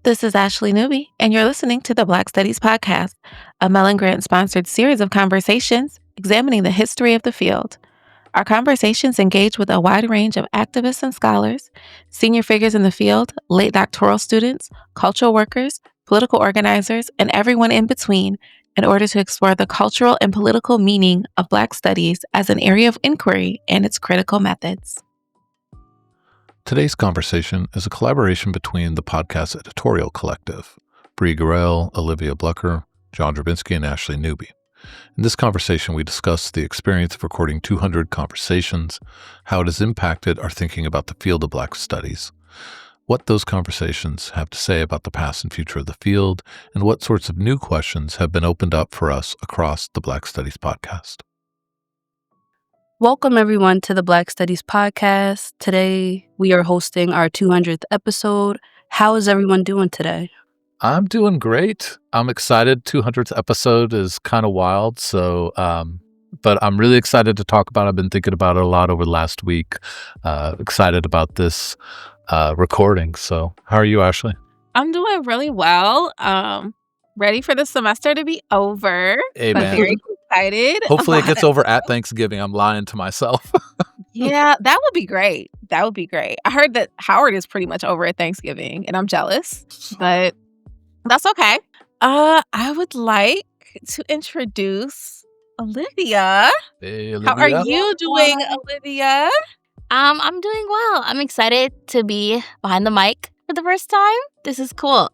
This is Ashley Newby, and you're listening to the Black Studies Podcast, a Mellon Grant-sponsored series of conversations examining the history of the field. Our conversations engage with a wide range of activists and scholars, senior figures in the field, late doctoral students, cultural workers, political organizers, and everyone in between in order to explore the cultural and political meaning of Black studies as an area of inquiry and its critical methods. Today's conversation is a collaboration between the podcast Editorial collective, Brie Gorrell, Olivia Blucker, John Drabinski, and Ashley Newby. In this conversation, we discuss the experience of recording 200 conversations, how it has impacted our thinking about the field of Black studies, what those conversations have to say about the past and future of the field, and what sorts of new questions have been opened up for us across the Black Studies podcast. Welcome, everyone, to the Black Studies Podcast. Today, we are hosting our 200th episode. How is everyone doing today? I'm doing great. I'm excited. 200th episode is kind of wild, but I'm really excited to talk about it. I've been thinking about it a lot over the last week. Excited about this recording. So how are you, Ashley? I'm doing really well. Ready for the semester to be over. Amen. I'm very excited. Hopefully it gets over at Thanksgiving. I'm lying to myself. Yeah, that would be great. That would be great. I heard that Howard is pretty much over at Thanksgiving, and I'm jealous, but that's okay. I would like to introduce Olivia. Hey, Olivia. How are you doing, Olivia? I'm doing well. I'm excited to be behind the mic for the first time. This is cool.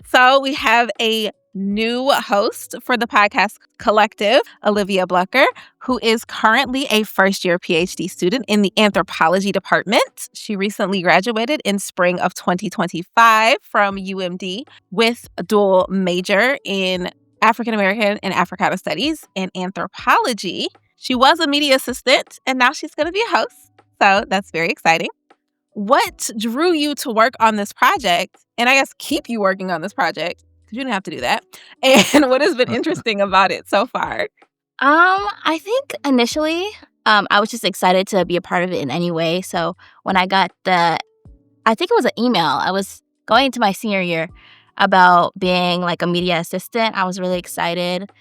So we have a new host for the podcast collective, Olivia Blucker, who is currently a first-year PhD student in the anthropology department. She recently graduated in spring of 2025 from UMD with a dual major in African American and Africana Studies and anthropology. She was a media assistant, and now she's going to be a host. So that's very exciting. What drew you to work on this project, and I guess keep you working on this project, because you didn't have to do that, and what has been interesting about it so far? I think initially, I was just excited to be a part of it in any way. So when I got I think it was an email. I was going into my senior year about being like a media assistant. I was really excited.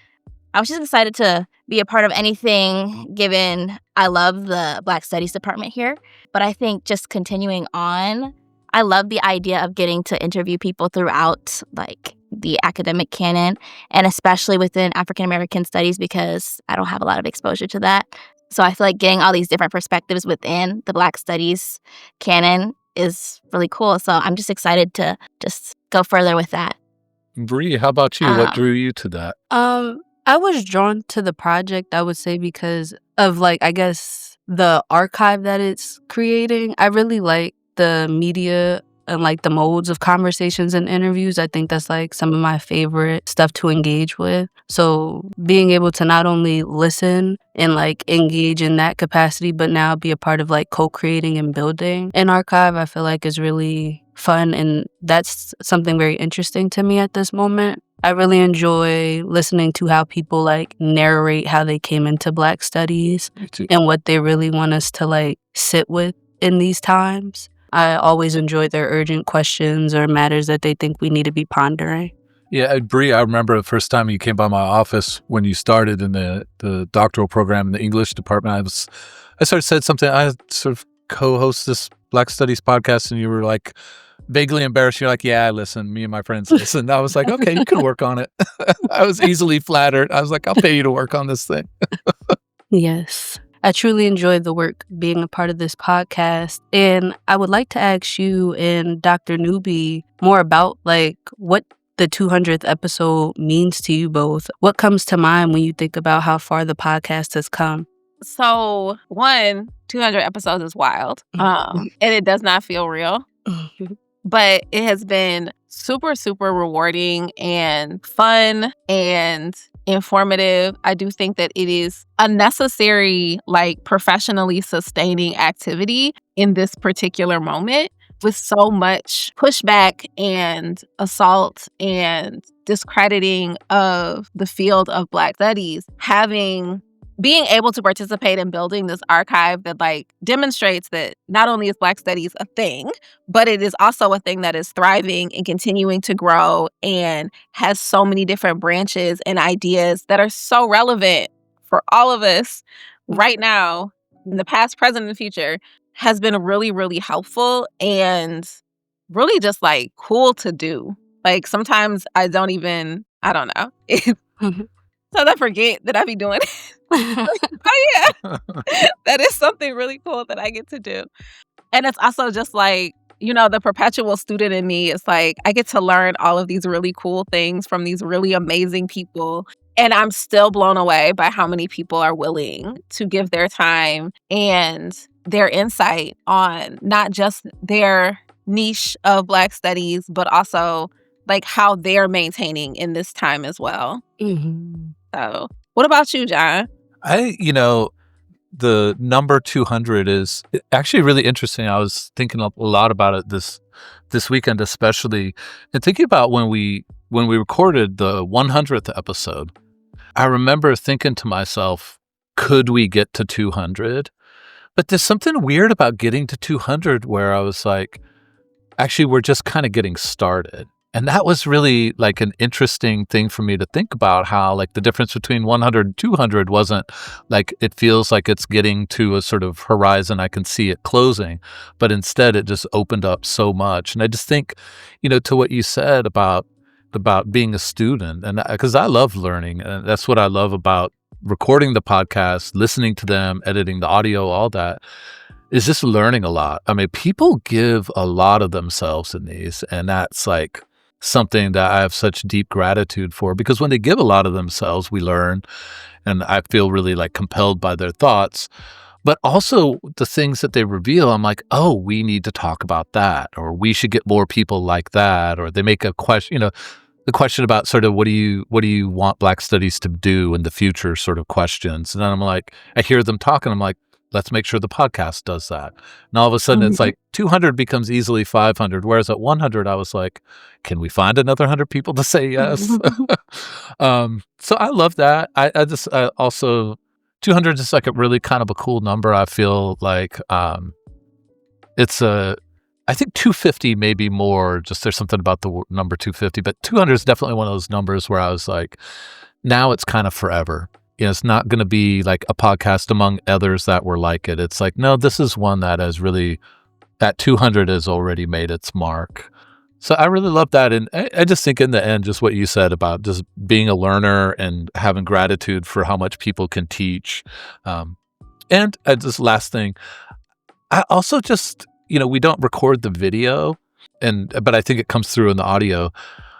I was just excited to be a part of anything, given I love the Black Studies department here. But I think just continuing on, I love the idea of getting to interview people throughout like the academic canon, and especially within African American studies, because I don't have a lot of exposure to that. So I feel like getting all these different perspectives within the Black Studies canon is really cool. So I'm just excited to just go further with that. Brie, how about you? What drew you to that? I was drawn to the project, I would say, because of, like, I guess, the archive that it's creating. I really like the media and, like, the modes of conversations and interviews. I think that's, like, some of my favorite stuff to engage with. So being able to not only listen and, like, engage in that capacity, but now be a part of, like, co-creating and building an archive, I feel like is really fun. And that's something very interesting to me at this moment. I really enjoy listening to how people like narrate how they came into Black studies and what they really want us to like sit with in these times. I always enjoy their urgent questions or matters that they think we need to be pondering. Yeah, Brie, I remember the first time you came by my office when you started in the doctoral program in the English department. I sort of said something. I sort of co-host this Black Studies podcast, and you were like vaguely embarrassed. You're like, yeah, I listen. Me and my friends listen. I was like, okay, you can work on it. I was easily flattered. I was like, I'll pay you to work on this thing. Yes. I truly enjoyed the work being a part of this podcast. And I would like to ask you and Dr. Newby more about like what the 200th episode means to you both. What comes to mind when you think about how far the podcast has come? So, 200 episodes is wild, and it does not feel real. But it has been super, super rewarding and fun and informative. I do think that it is a necessary, like, professionally sustaining activity in this particular moment with so much pushback and assault and discrediting of the field of Black studies. Having being able to participate in building this archive that like demonstrates that not only is Black Studies a thing, but it is also a thing that is thriving and continuing to grow and has so many different branches and ideas that are so relevant for all of us right now, in the past, present, and future, has been really, really helpful and really just like cool to do. Like sometimes I don't know. So I forget that I be doing it. Oh yeah, that is something really cool that I get to do. And it's also just like, the perpetual student in me is like, I get to learn all of these really cool things from these really amazing people. And I'm still blown away by how many people are willing to give their time and their insight on not just their niche of Black studies, but also like how they're maintaining in this time as well. Mhm. So what about you, John? The number 200 is actually really interesting. I was thinking a lot about it this weekend, especially, and thinking about when we recorded the 100th episode. I remember thinking to myself, could we get to 200? But there's something weird about getting to 200 where I was like, actually, we're just kind of getting started. And that was really like an interesting thing for me to think about, how like the difference between 100 and 200 wasn't like, it feels like it's getting to a sort of horizon. I can see it closing, but instead it just opened up so much. And I just think, to what you said about being a student, and because I love learning, and that's what I love about recording the podcast, listening to them, editing the audio, all that, is just learning a lot. I mean, people give a lot of themselves in these, and that's like something that I have such deep gratitude for, because when they give a lot of themselves, we learn, and I feel really like compelled by their thoughts. But also the things that they reveal, I'm like, oh, we need to talk about that, or we should get more people like that. Or they make a question, the question about sort of what do you want Black studies to do in the future, sort of questions. And then I'm like, I hear them talking, I'm like, let's make sure the podcast does that. And all of a sudden it's like 200 becomes easily 500. Whereas at 100, I was like, can we find another 100 people to say yes? So I love that. I also, 200 is like a really kind of a cool number. I feel like I think 250 may be more, just there's something about the number 250, but 200 is definitely one of those numbers where I was like, now it's kind of forever. It's not going to be like a podcast among others that were like it. It's like, no, this is one that has really, at 200 has already made its mark. So I really love that. And I just think in the end, just what you said about just being a learner and having gratitude for how much people can teach. And this last thing, I also just, we don't record the video, but I think it comes through in the audio.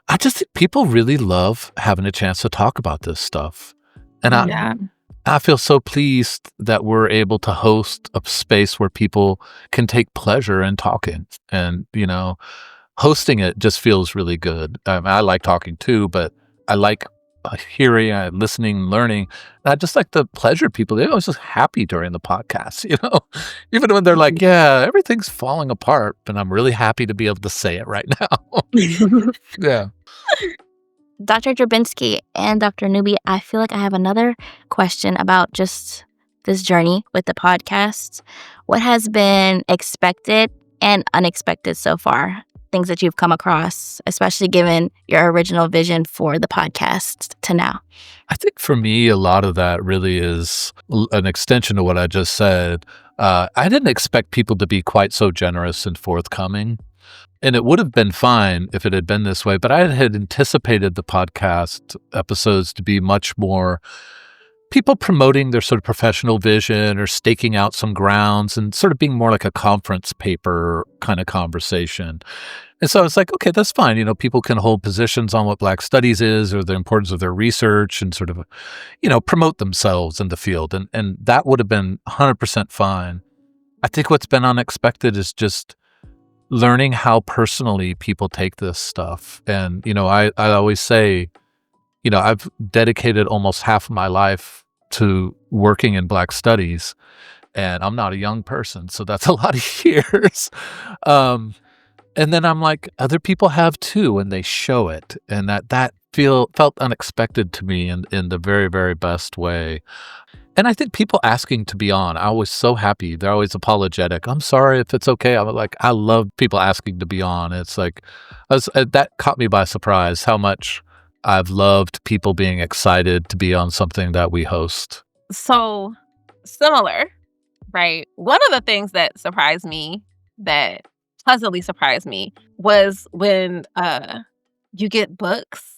I just think people really love having a chance to talk about this stuff. And I feel so pleased that we're able to host a space where people can take pleasure in talking. And, hosting it just feels really good. I like talking too, but I like hearing, listening, learning. And I just like the pleasure people. They're always just happy during the podcast, even when they're like, yeah, everything's falling apart, but I'm really happy to be able to say it right now. Yeah. Dr. Drabinski and Dr. Newby, I feel like I have another question about just this journey with the podcast. What has been expected and unexpected so far? Things that you've come across, especially given your original vision for the podcast to now. I think for me, a lot of that really is an extension of what I just said. I didn't expect people to be quite so generous and forthcoming. And it would have been fine if it had been this way, but I had anticipated the podcast episodes to be much more people promoting their sort of professional vision or staking out some grounds and sort of being more like a conference paper kind of conversation. And so it's like, okay, that's fine. People can hold positions on what Black studies is or the importance of their research and sort of, promote themselves in the field. And that would have been 100% fine. I think what's been unexpected is just learning how personally people take this stuff. And, I always say, I've dedicated almost half of my life to working in Black studies, and I'm not a young person, so that's a lot of years. And then I'm like, other people have too, and they show it. And that felt unexpected to me in the very, very best way. And I think people asking to be on, I was so happy. They're always apologetic. I'm sorry if it's okay. I'm like, I love people asking to be on. It's like, that caught me by surprise how much I've loved people being excited to be on something that we host. So similar, right? One of the things that surprised me, that pleasantly surprised me, was when you get books.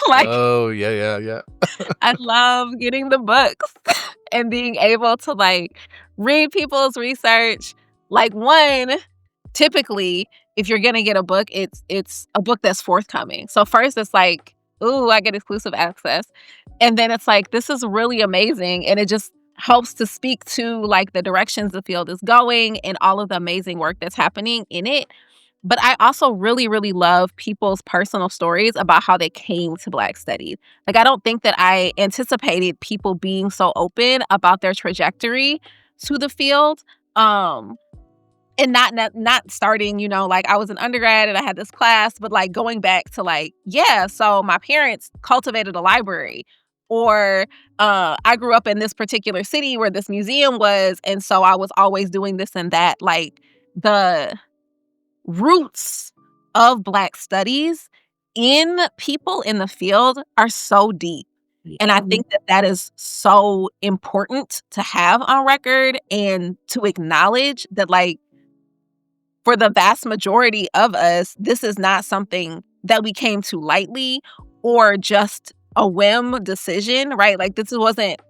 Like, Oh, yeah. I love getting the books and being able to like read people's research. Like, one, typically, if you're gonna get a book, it's a book that's forthcoming. So first it's like, ooh, I get exclusive access. And then it's like, this is really amazing. And it just helps to speak to like the directions the field is going and all of the amazing work that's happening in it. But I also really, really love people's personal stories about how they came to Black studies. Like, I don't think that I anticipated people being so open about their trajectory to the field. And not starting, like I was an undergrad and I had this class, but like going back to like, yeah, so my parents cultivated a library, or I grew up in this particular city where this museum was, and so I was always doing this and that. Like, the roots of Black studies in people in the field are so deep. And I think that that is so important to have on record and to acknowledge that, like, for the vast majority of us, this is not something that we came to lightly or just a whim decision, right? Like, this wasn't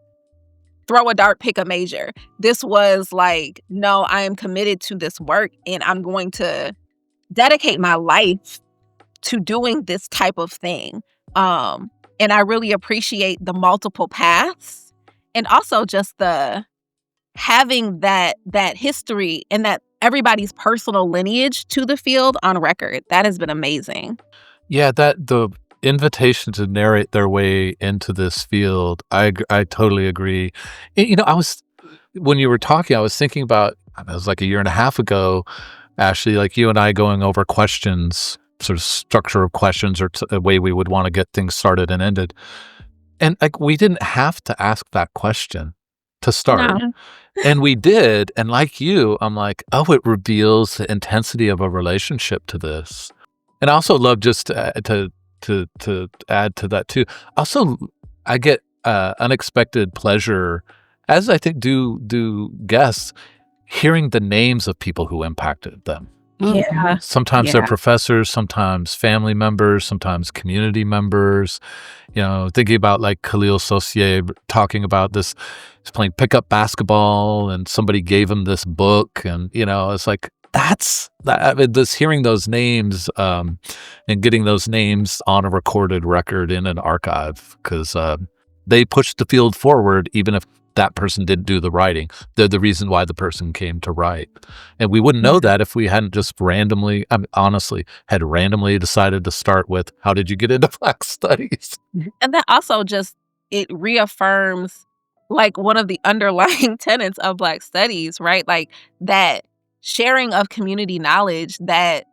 throw a dart, pick a major. This was like, no, I am committed to this work and I'm going to dedicate my life to doing this type of thing. And I really appreciate the multiple paths and also just the having that history and that everybody's personal lineage to the field on record. That has been amazing. Yeah, that the invitation to narrate their way into this field, I totally agree. When you were talking, I was thinking about, it was like a year and a half ago, Ashley, like you and I going over questions, sort of structure of questions or a way we would want to get things started and ended. And like, we didn't have to ask that question to start. No. And we did. And like you, I'm like, oh, it reveals the intensity of a relationship to this. And I also love just to add to that too. Also, I get unexpected pleasure, as I think do guests, hearing the names of people who impacted them. Yeah. Sometimes they're professors, sometimes family members, sometimes community members. Thinking about like Khalil Saucier talking about this, he's playing pickup basketball and somebody gave him this book, and it's like this hearing those names and getting those names on a recorded record in an archive, because they pushed the field forward even if that person didn't do the writing. They're the reason why the person came to write. And we wouldn't know that if we hadn't just randomly decided to start with, how did you get into Black studies? And that also just, it reaffirms like one of the underlying tenets of Black studies, right? Like that sharing of community knowledge, that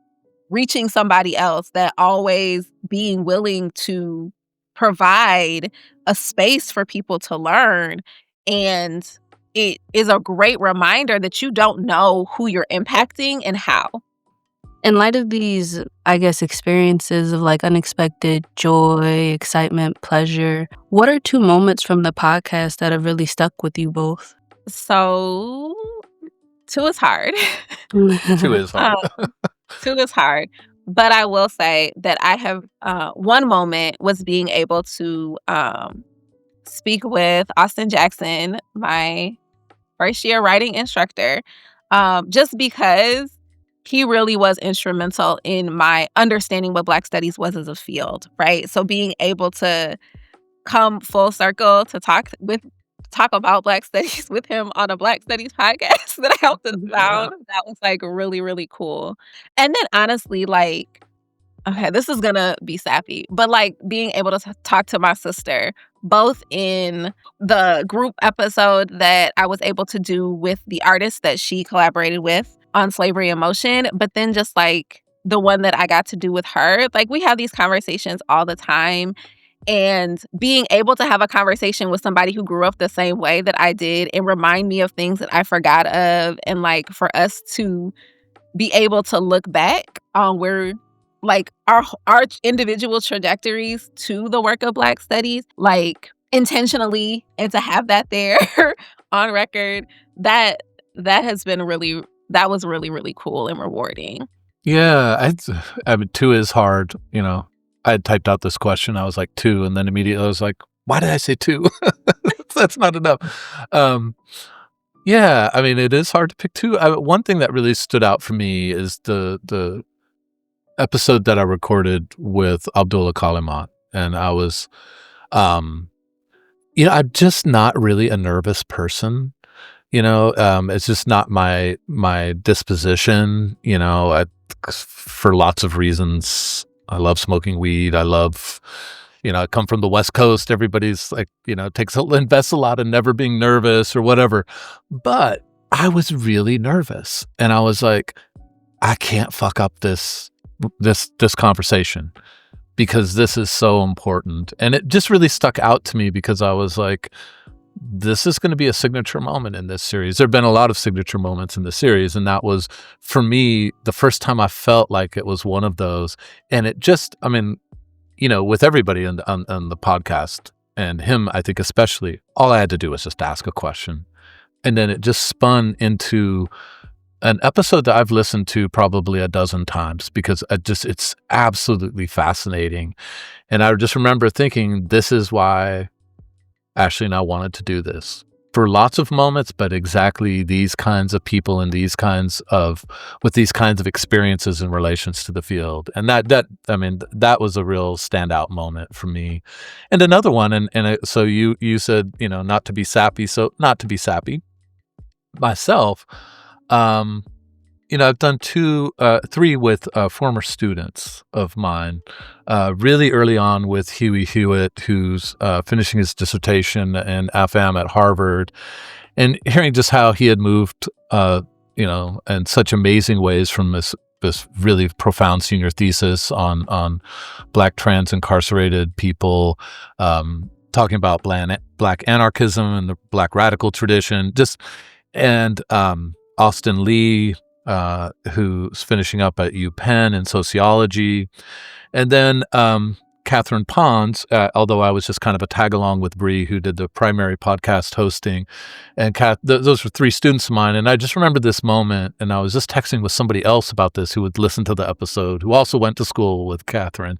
reaching somebody else, that always being willing to provide a space for people to learn. And it is a great reminder that you don't know who you're impacting and how. In light of these, I guess, experiences of like unexpected joy, excitement, pleasure, what are 2 moments from the podcast that have really stuck with you both? So 2 is hard. 2 is hard. 2 is hard. But I will say that I have, one moment was being able to speak with Austin Jackson, my first year writing instructor, just because he really was instrumental in my understanding what Black studies was as a field, right? So being able to come full circle to talk about Black studies with him on a Black studies podcast that I helped him found, that was like really, really cool. And then honestly, like, okay, this is gonna be sappy, but like being able to talk to my sister, both in the group episode that I was able to do with the artist that she collaborated with on Slavery in Motion, but then just like the one that I got to do with her. Like, we have these conversations all the time, And being able to have a conversation with somebody who grew up the same way that I did and remind me of things that I forgot of, and like for us to be able to look back on where like our individual trajectories to the work of Black studies, like intentionally, and to have that there on record, that has been that was really cool and rewarding. Yeah, I mean, 2 is hard, I had typed out this question, I was like, 2, and then immediately I was like, "Why did I say 2?" That's not enough. Yeah, I mean, it is hard to pick 2. One thing that really stood out for me is the episode that I recorded with Abdullah Kalimat, and I was, I'm just not really a nervous person. It's just not my disposition. For lots of reasons. I love smoking weed. I love, I come from the West Coast. Everybody's like, invests a lot in never being nervous or whatever. But I was really nervous, and I was like, I can't fuck up this conversation because this is so important. And it just really stuck out to me because I was like, this is going to be a signature moment in this series. There have been a lot of signature moments in the series, and that was, for me, the first time I felt like it was one of those. And it just, with everybody on the podcast, and him, I think especially, all I had to do was just ask a question. And then it just spun into an episode that I've listened to probably a dozen times because it's absolutely fascinating. And I just remember thinking, this is why Ashley and I wanted to do this for lots of moments, but exactly these kinds of people and with these kinds of experiences in relations to the field. And that was a real standout moment for me. And another one, so you said, not to be sappy. So not to be sappy myself, I've done 3 with former students of mine, really early on with Huey Hewitt, who's finishing his dissertation in FM at Harvard, and hearing just how he had moved, in such amazing ways from this really profound senior thesis on Black trans incarcerated people, talking about Black anarchism and the Black radical tradition, and Austin Lee, who's finishing up at UPenn in sociology. And then Catherine Pons, although I was just kind of a tag-along with Brie, who did the primary podcast hosting. And those were 3 students of mine. And I just remember this moment, and I was just texting with somebody else about this who would listen to the episode, who also went to school with Catherine,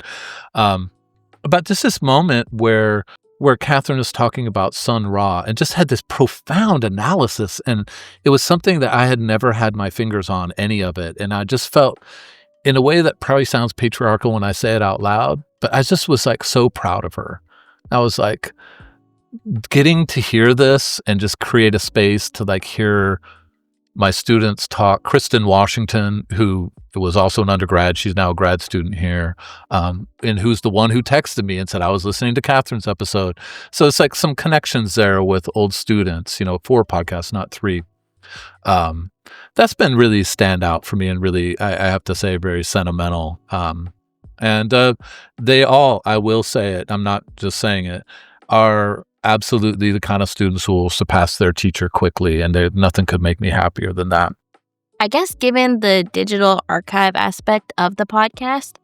about just this moment where Catherine is talking about Sun Ra and just had this profound analysis. And it was something that I had never had my fingers on any of it. And I just felt, in a way that probably sounds patriarchal when I say it out loud, but I just was like so proud of her. I was like, getting to hear this and just create a space to like hear my students talk. Kristen Washington, who was also an undergrad, she's now a grad student here, and who's the one who texted me and said, I was listening to Catherine's episode. So it's like some connections there with old students, 4 podcasts, not 3. That's been really standout for me, and really, I have to say, very sentimental. And they all, I will say it, I'm not just saying it, are absolutely the kind of students who will surpass their teacher quickly, and nothing could make me happier than that. I guess given the digital archive aspect of the podcast,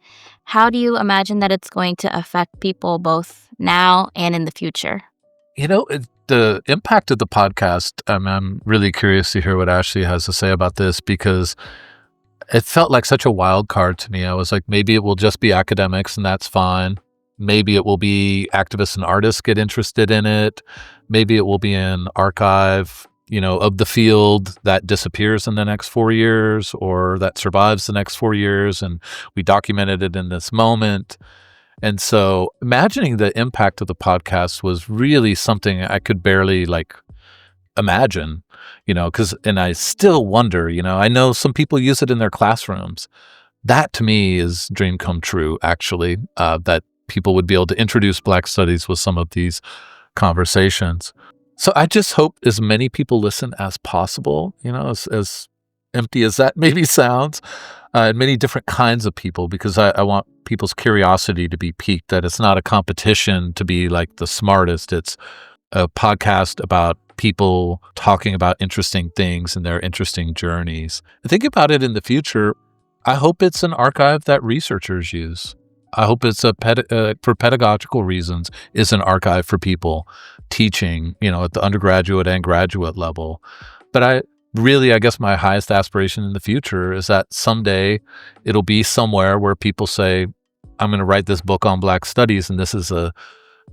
how do you imagine that it's going to affect people both now and in the future? The impact of the podcast, I'm really curious to hear what Ashley has to say about this, because it felt like such a wild card to me. I was like, maybe it will just be academics and that's fine. Maybe it will be activists and artists get interested in it. Maybe it will be an archive, of the field that disappears in the next 4 years, or that survives the next 4 years, and we documented it in this moment. And so imagining the impact of the podcast was really something I could barely imagine, and I still wonder, I know some people use it in their classrooms. That to me is dream come true, actually, that people would be able to introduce Black studies with some of these conversations. So I just hope as many people listen as possible, as empty as that maybe sounds. and many different kinds of people, because I want people's curiosity to be piqued, that it's not a competition to be like the smartest. It's a podcast about people talking about interesting things and their interesting journeys. I think about it in the future. I hope it's an archive that researchers use. I hope it's for pedagogical reasons, is an archive for people teaching, at the undergraduate and graduate level. But I guess my highest aspiration in the future is that someday it'll be somewhere where people say, I'm going to write this book on Black studies, and this is a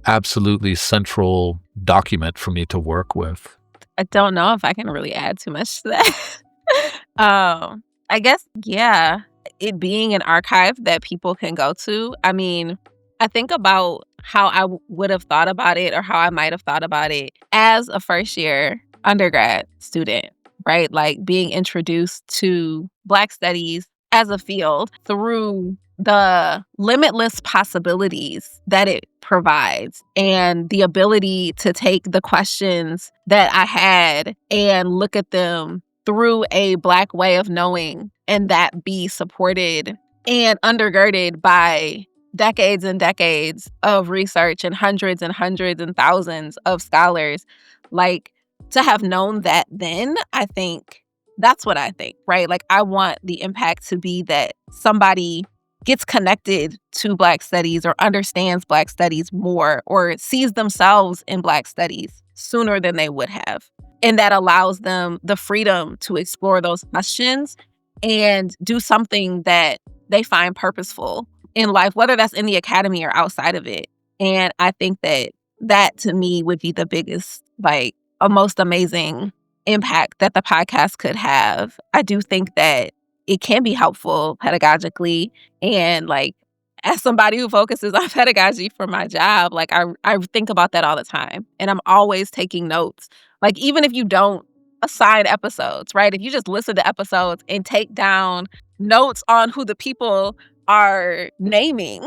absolutely central document for me to work with. I don't know if I can really add too much to that. I guess, yeah, it being an archive that people can go to. I mean, I think about how I would have thought about it, or how I might have thought about it as a first-year undergrad student, right? Like being introduced to Black studies as a field through the limitless possibilities that it provides, and the ability to take the questions that I had and look at them through a Black way of knowing, and that be supported and undergirded by decades and decades of research and hundreds and thousands of scholars. Like, to have known that then, I think that's what I think, right? Like, I want the impact to be that somebody gets connected to Black studies, or understands Black studies more, or sees themselves in Black studies sooner than they would have. And that allows them the freedom to explore those questions and do something that they find purposeful in life, whether that's in the academy or outside of it. And I think that to me would be the biggest, like, a most amazing impact that the podcast could have. I do think that it can be helpful pedagogically, and like, as somebody who focuses on pedagogy for my job, like I think about that all the time, and I'm always taking notes. Like, even if you don't assign episodes, right? If you just listen to episodes and take down notes on who the people are naming,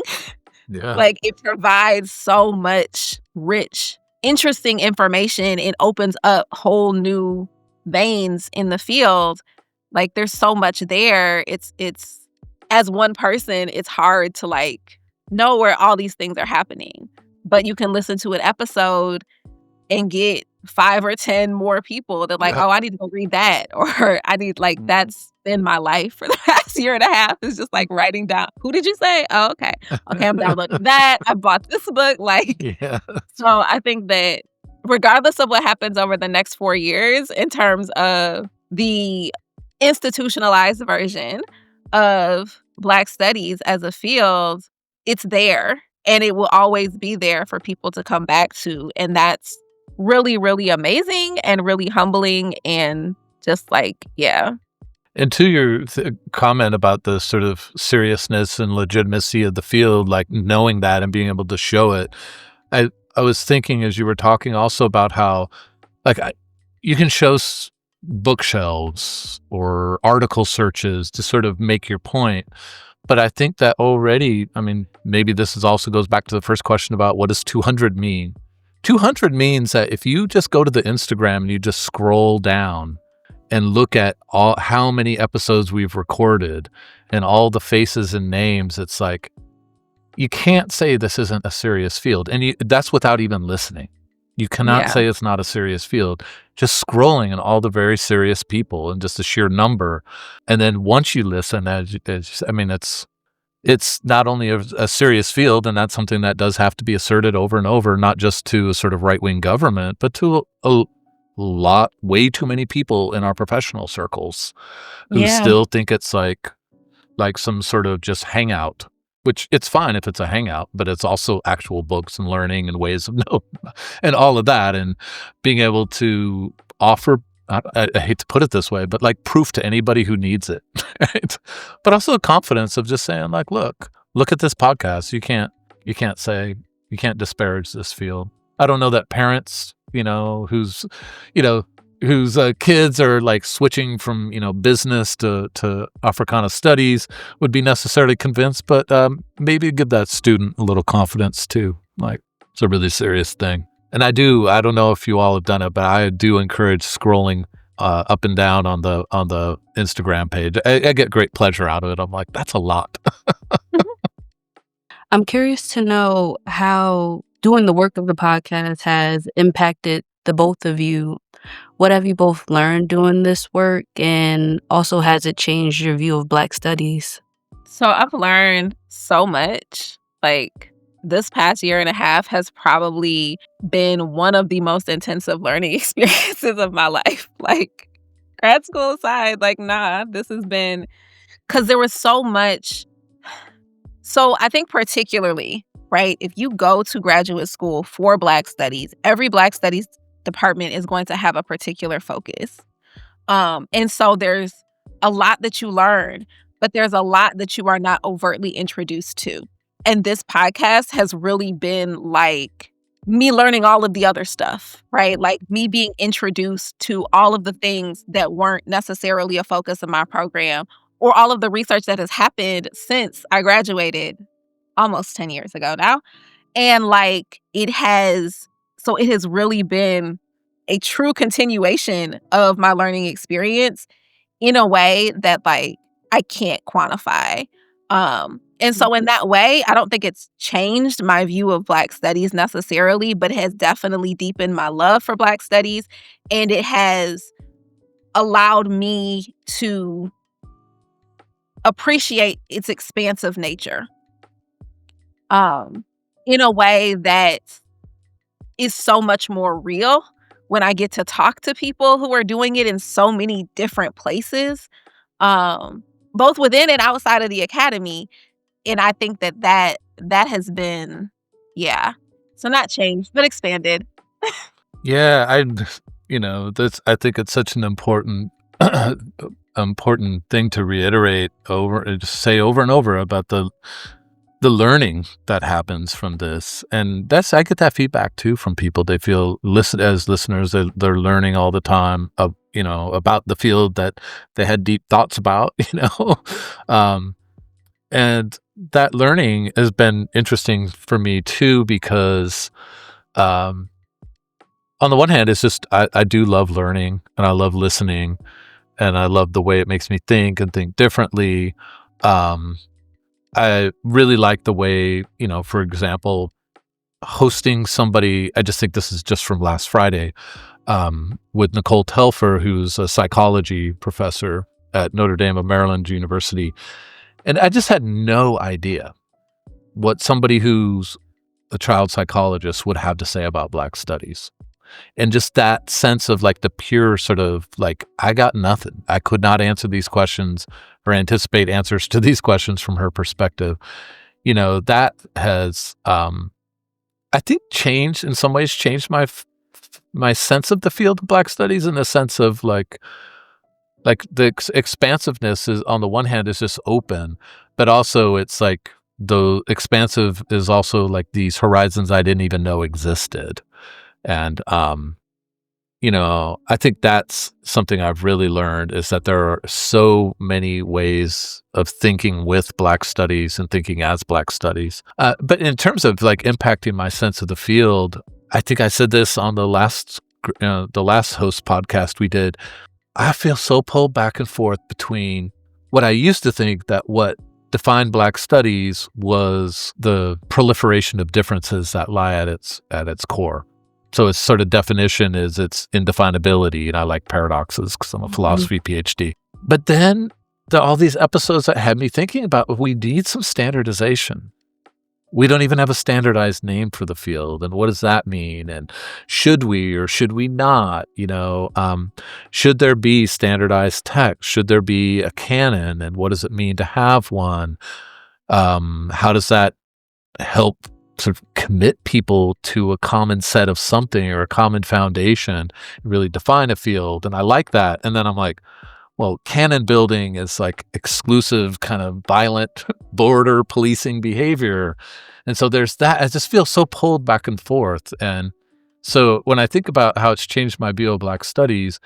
Yeah. like, it provides so much rich, interesting information. It opens up whole new veins in the field. Like, there's so much there. It's as one person, it's hard to like know where all these things are happening. But you can listen to an episode and get 5 or 10 more people that like, oh, I need to go read that. Or I need, like, that's been my life for the past year and a half, is just like writing down, who did you say? Oh, okay. Okay, I'm downloading that. I bought this book. Like, Yeah. So I think that regardless of what happens over the next 4 years in terms of the institutionalized version of Black studies as a field, it's there, and it will always be there for people to come back to. And that's really, really amazing and really humbling, and just like, yeah. And to your comment about the sort of seriousness and legitimacy of the field, like knowing that and being able to show it, I was thinking as you were talking also about how, like, you can show bookshelves or article searches to sort of make your point. But I think that already, I mean, maybe this also goes back to the first question about what does 200 mean? 200 means that if you just go to the Instagram and you just scroll down and look at how many episodes we've recorded and all the faces and names, it's like, you can't say this isn't a serious field. And that's without even listening. You cannot say it's not a serious field. Just scrolling and all the very serious people and just the sheer number. And then once you listen, it's not only a serious field, and that's something that does have to be asserted over and over, not just to a sort of right-wing government, but to a way too many people in our professional circles who still think it's like some sort of just hangout. Which it's fine if it's a hangout, but it's also actual books and learning and ways of knowing and all of that, and being able to offer, I hate to put it this way, but like proof to anybody who needs it, right? But also the confidence of just saying like, look at this podcast. You can't disparage this field. I don't know that parents, whose kids are like switching from, business to Africana studies would be necessarily convinced, but maybe give that student a little confidence too. Like, it's a really serious thing. And I don't know if you all have done it, but I do encourage scrolling up and down on the Instagram page. I get great pleasure out of it. I'm like, that's a lot. I'm curious to know how doing the work of the podcast has impacted the both of you. What have you both learned doing this work? And also, has it changed your view of Black studies? So I've learned so much. Like, this past year and a half has probably been one of the most intensive learning experiences of my life. Like, grad school aside, like, nah, this has been, because there was so much. So I think particularly, right, if you go to graduate school for Black studies, every Black studies department is going to have a particular focus. And so there's a lot that you learn, but there's a lot that you are not overtly introduced to. And this podcast has really been like me learning all of the other stuff, right? Like me being introduced to all of the things that weren't necessarily a focus of my program, or all of the research that has happened since I graduated almost 10 years ago now. And like it has really been a true continuation of my learning experience in a way that like I can't quantify. And so in that way, I don't think it's changed my view of Black studies necessarily, but it has definitely deepened my love for Black studies. And it has allowed me to appreciate its expansive nature in a way that is so much more real when I get to talk to people who are doing it in so many different places, both within and outside of the academy. And I think that has been, so not changed, but expanded. Yeah, I think it's such an important important thing to reiterate say over and over about the learning that happens from this. And I get that feedback too from people. They feel as listeners, they're learning all the time about the field that they had deep thoughts about, and that learning has been interesting for me too, because on the one hand, it's just I do love learning, and I love listening, and I love the way it makes me think and think differently. I really like the way, for example, hosting somebody, I just think this is just from last Friday, with Nicole Telfer, who's a psychology professor at Notre Dame of Maryland University. And I just had no idea what somebody who's a child psychologist would have to say about Black studies. And just that sense of like the pure sort of like, I got nothing. I could not answer these questions or anticipate answers to these questions from her perspective. That has, I think changed my sense of the field of Black studies, in the sense of like the expansiveness is, on the one hand, is just open, but also it's like the expansive is also like these horizons I didn't even know existed. And, I think that's something I've really learned, is that there are so many ways of thinking with Black studies and thinking as Black studies. But in terms of like impacting my sense of the field, I think I said this on the last host podcast we did. I feel so pulled back and forth between what I used to think that what defined Black studies was the proliferation of differences that lie at its core. So its sort of definition is its indefinability, and I like paradoxes because I'm a philosophy PhD. But then there are all these episodes that had me thinking about, we need some standardization. We don't even have a standardized name for the field, and what does that mean? And should we or should we not? Should there be standardized text? Should there be a canon? And what does it mean to have one? How does that help sort of commit people to a common set of something or a common foundation and really define a field? And I like that. And then I'm like, well, canon building is like exclusive kind of violent border policing behavior. And so there's that. I just feel so pulled back and forth. And so when I think about how it's changed my view of Black studies,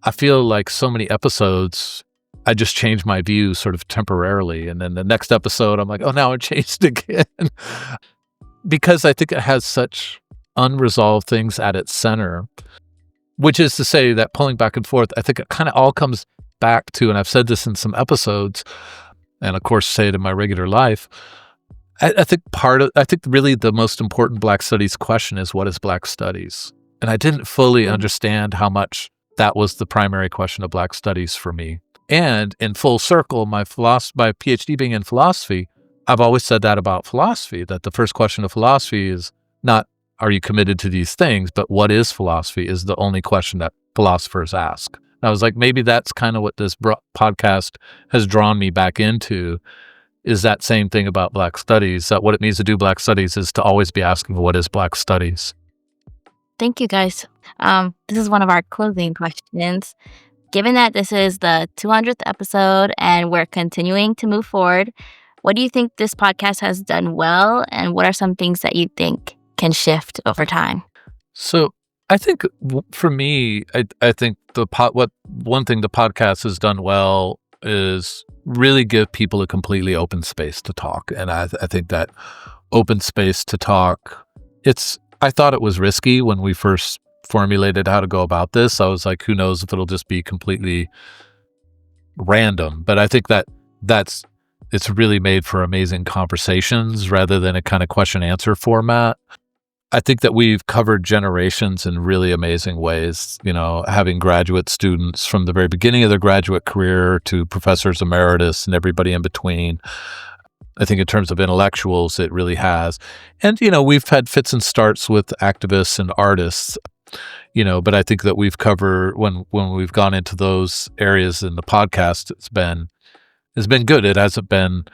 I feel like so many episodes, I just changed my view sort of temporarily. And then the next episode, I'm like, oh, now it changed again. Because I think it has such unresolved things at its center. which is to say that pulling back and forth, I think it kind of all comes back to, and I've said this in some episodes, and of course say it in my regular life, I think really the most important Black Studies question is, what is Black Studies? And I didn't fully understand how much that was the primary question of Black Studies for me. And in full circle, my PhD being in philosophy, I've always said that about philosophy, that the first question of philosophy is not, are you committed to these things, but what is philosophy is the only question that philosophers ask. And I was like, maybe that's kind of what this podcast has drawn me back into, is that same thing about Black Studies, that what it means to do Black Studies is to always be asking, what is Black Studies? Thank you, guys. This is one of our closing questions. Given that this is the 200th episode and we're continuing to move forward, what do you think this podcast has done well, and what are some things that you think can shift over time? So I think for me, I think one thing the podcast has done well is really give people a completely open space to talk. And I think that open space to talk, I thought it was risky when we first formulated how to go about this. I was like, who knows if it'll just be completely random. But I think it's really made for amazing conversations rather than a kind of question-answer format. I think that we've covered generations in really amazing ways, having graduate students from the very beginning of their graduate career to professors emeritus and everybody in between. I think in terms of intellectuals, it really has. And, we've had fits and starts with activists and artists, but I think that we've covered, when we've gone into those areas in the podcast, it's been good. It hasn't been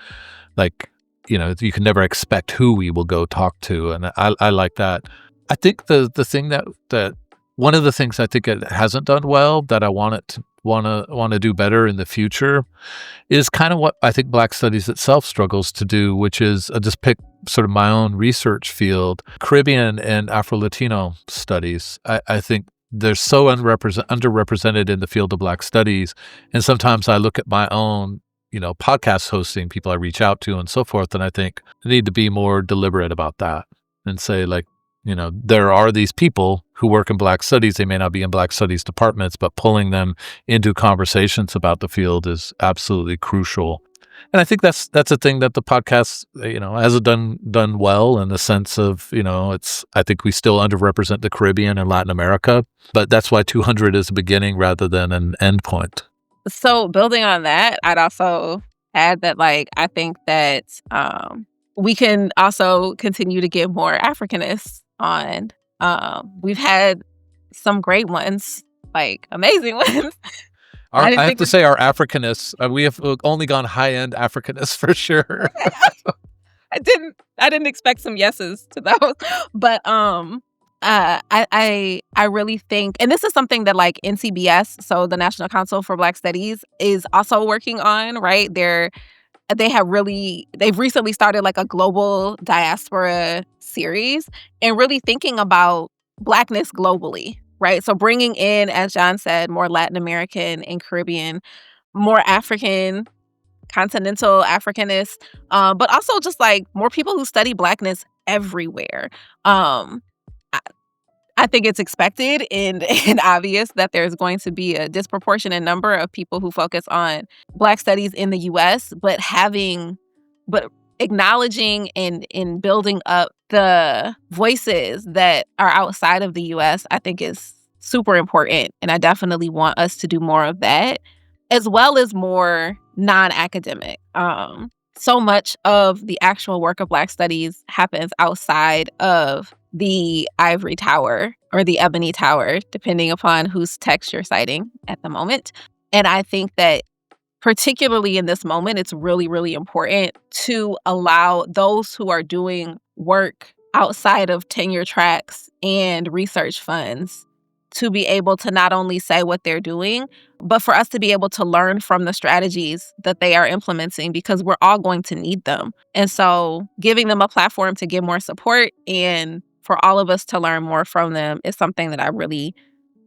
like, you can never expect who we will go talk to. And I like that. I think the thing that one of the things I think it hasn't done well that I want to do better in the future is kind of what I think Black Studies itself struggles to do, which is just pick sort of my own research field, Caribbean and Afro-Latino studies. I think they're so underrepresented in the field of Black Studies. And sometimes I look at my own podcast hosting, people I reach out to and so forth, and I think I need to be more deliberate about that and say, like, there are these people who work in Black Studies. They may not be in Black Studies departments, but pulling them into conversations about the field is absolutely crucial. And I think that's a thing that the podcast, hasn't done well, in the sense of, I think we still underrepresent the Caribbean and Latin America, but that's why 200 is a beginning rather than an end point. So building on that, I'd also add that, I think that we can also continue to get more Africanists on. We've had some great ones, amazing ones. I have to say our Africanists, we have only gone high-end Africanists for sure. I didn't expect some yeses to those, but I really think, and this is something that NCBS, so the National Council for Black Studies, is also working on, right? They've recently started a global diaspora series and really thinking about Blackness globally, right? So bringing in, as John said, more Latin American and Caribbean, more African, continental Africanists, but also just more people who study Blackness everywhere. I think it's expected and obvious that there's going to be a disproportionate number of people who focus on Black studies in the U.S., but acknowledging and building up the voices that are outside of the U.S., I think is super important. And I definitely want us to do more of that, as well as more non-academic. So much of the actual work of Black studies happens outside of the ivory tower or the ebony tower, depending upon whose text you're citing at the moment. And I think that particularly in this moment, it's really, really important to allow those who are doing work outside of tenure tracks and research funds to be able to not only say what they're doing, but for us to be able to learn from the strategies that they are implementing, because we're all going to need them. And so giving them a platform to get more support and for all of us to learn more from them is something that I really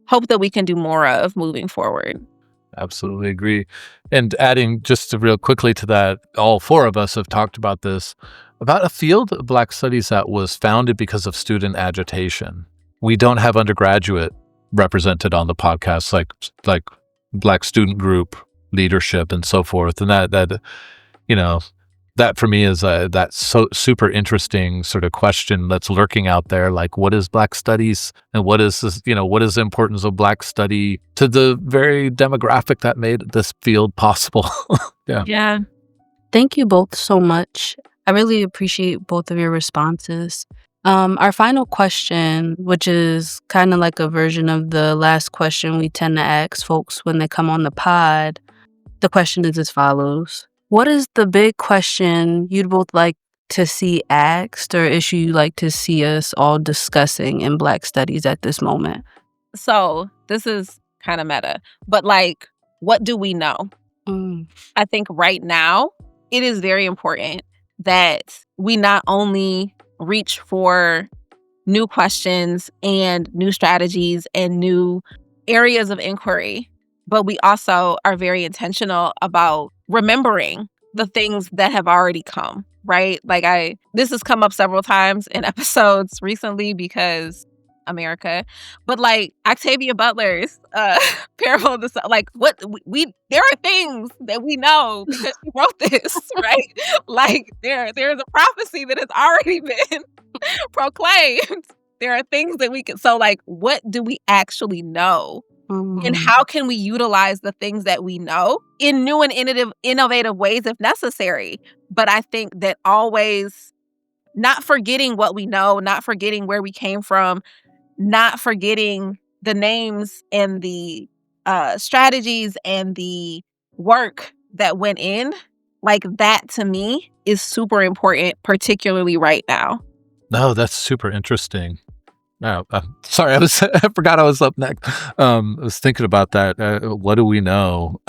hope that we can do more of moving forward. Absolutely agree. And adding just real quickly to that, all four of us have talked about this, about a field of Black studies that was founded because of student agitation. We don't have undergraduate represented on the podcast, like Black student group leadership and so forth. And that that for me is that so super interesting sort of question that's lurking out there. Like, what is Black studies, and what is this, what is the importance of Black study to the very demographic that made this field possible? Yeah. Thank you both so much. I really appreciate both of your responses. Our final question, which is kind of like a version of the last question we tend to ask folks when they come on the pod. The question is as follows. What is the big question you'd both like to see asked, or issue you'd like to see us all discussing in Black studies at this moment? So this is kind of meta, but like, what do we know? I think right now it is very important that we not only reach for new questions and new strategies and new areas of inquiry, but we also are very intentional about remembering the things that have already come, right? Like this has come up several times in episodes recently because America, but like Octavia Butler's parable of the sun, like what we there are things that we know because she wrote this, right? Like there's a prophecy that has already been proclaimed. There are things that we can, so like, what do we actually know? And how can we utilize the things that we know in new and innovative ways if necessary? But I think that always not forgetting what we know, not forgetting where we came from, not forgetting the names and the strategies and the work that went in, like that to me is super important, particularly right now. No, that's super interesting. No, sorry, I forgot I was up next. I was thinking about that. What do we know?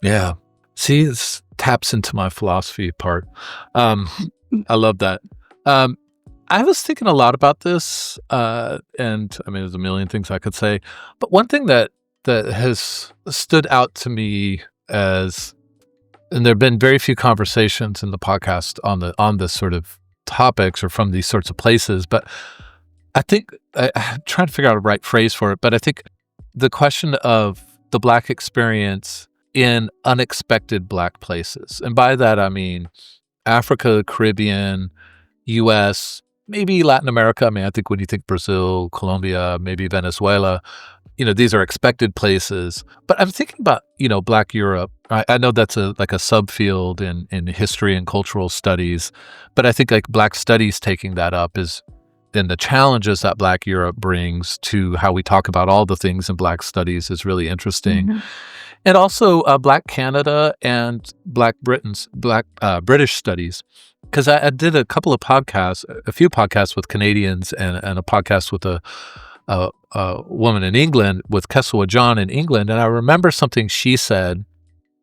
Yeah. See, this taps into my philosophy part. I love that. I was thinking a lot about this, and I mean, there's a million things I could say, but one thing that has stood out to me and there have been very few conversations in the podcast on this sort of topics or from these sorts of places, but I think I'm trying to figure out a right phrase for it, but I think the question of the Black experience in unexpected Black places, and by that I mean Africa, Caribbean, U.S., maybe Latin America. I mean, I think when you think Brazil, Colombia, maybe Venezuela, these are expected places. But I'm thinking about, Black Europe. I know that's like a subfield in history and cultural studies, but I think like Black studies taking that up is then the challenges that Black Europe brings to how we talk about all the things in Black studies is really interesting. Mm-hmm. And also Black Canada and Black British studies. Because I did a few podcasts with Canadians and a podcast with a woman in England, with Kesselwa John in England. And I remember something she said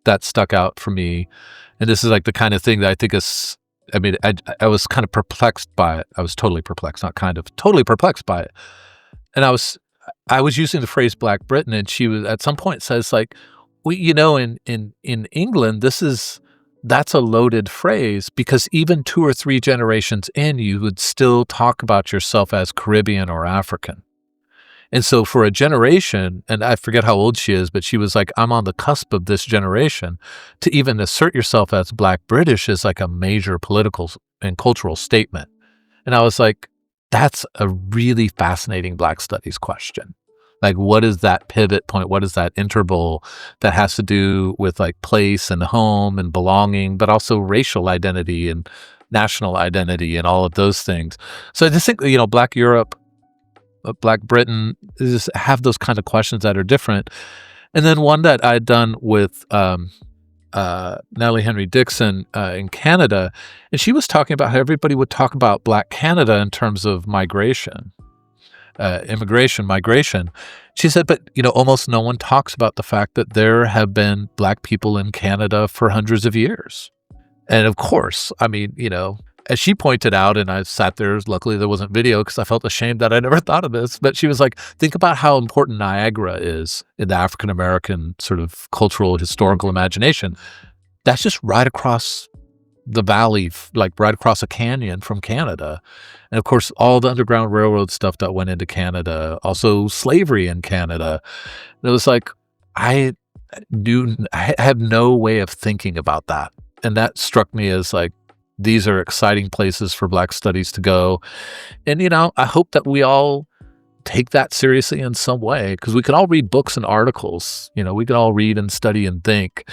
that stuck out for me. And this is like the kind of thing that I think is, I mean, I was kind of perplexed by it. I was totally perplexed, totally perplexed by it. And I was using the phrase Black Britain, and she was at some point says like, in England, that's a loaded phrase because even 2 or 3 generations in, you would still talk about yourself as Caribbean or African. And so for a generation, and I forget how old she is, but she was like, I'm on the cusp of this generation. To even assert yourself as Black British is like a major political and cultural statement. And I was like, that's a really fascinating Black studies question. Like, what is that pivot point? What is that interval that has to do with like place and home and belonging, but also racial identity and national identity and all of those things? So I just think, Black Europe, Black Britain, just have those kind of questions that are different. And then one that I'd done with Natalie Henry Dixon in Canada, and she was talking about how everybody would talk about Black Canada in terms of migration. Migration. She said, but, almost no one talks about the fact that there have been Black people in Canada for hundreds of years. And of course, I mean, as she pointed out, and I sat there, luckily there wasn't video because I felt ashamed that I never thought of this, but she was like, think about how important Niagara is in the African-American sort of cultural, historical imagination. That's just right across the valley, like right across a canyon from Canada. And of course, all the Underground Railroad stuff that went into Canada, also slavery in Canada. And it was like, I have no way of thinking about that. And that struck me as like, these are exciting places for Black studies to go. And, I hope that we all take that seriously in some way, because we can all read books and articles, we can all read and study and think.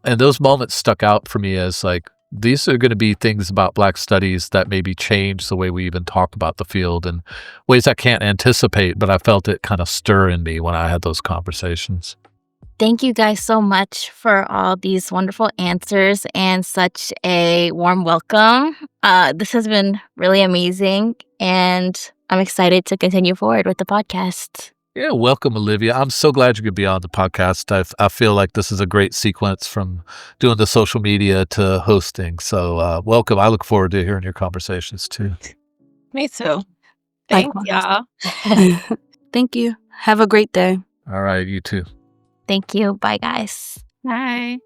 And those moments stuck out for me as like, these are going to be things about Black studies that maybe change the way we even talk about the field in ways I can't anticipate, but I felt it kind of stir in me when I had those conversations. Thank you guys so much for all these wonderful answers and such a warm welcome. This has been really amazing, and I'm excited to continue forward with the podcast. Yeah, welcome, Olivia. I'm so glad you could be on the podcast. I feel like this is a great sequence from doing the social media to hosting. So welcome. I look forward to hearing your conversations too. Me too. Thanks, y'all. Thank you. Have a great day. All right, you too. Thank you. Bye, guys. Bye.